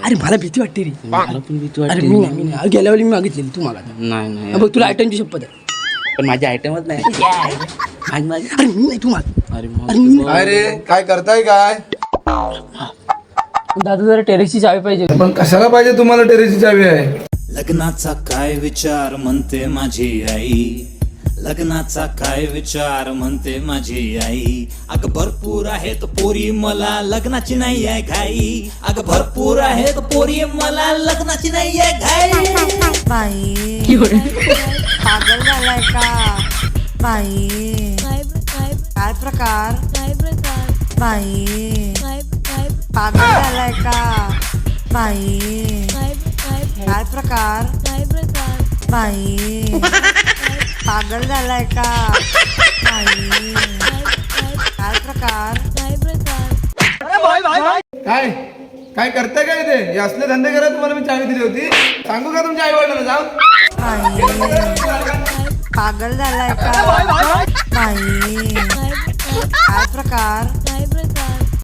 अरे मला भीती वाटते रे. मला पण भीती अरे वाटते. मी नाही गेल्या वेळी मी मागितलेली तू मागा. नाही बघ तुला आयटमची शपथ आहे. पण माझी आयटमच नाही. अरे मी नाही तू माग. अरे अरे मी नाही. अरे काय करताय काय? दादा जरा टेरेसची चावी पाहिजे. पण कशाला पाहिजे तुम्हाला टेरेसची चावी आहे? लग्नाचा काय विचार म्हणते माझी आई, लग्नाचा काय विचार म्हणते माझी आई. अगं भरपूर आहेत पोरी मला लग्नाची नाही आहे घाई, अगं भरपूर आहेत पोरी मला लग्नाची नाही आहे घाई. बाई पागल झालाय का बाई? काय प्रकार बाई? पागल झालाय का बाई? काय प्रकार बाई? पागल झालाय का बाई? काय प्रकार? काय काय करताय काय ते? हे असले धंदे करा तुम्हाला मी चावी दिली होती. सांगू का तुमच्या आई वडिलांना जाऊन? बाई पागल झालाय का बाई? काय प्रकार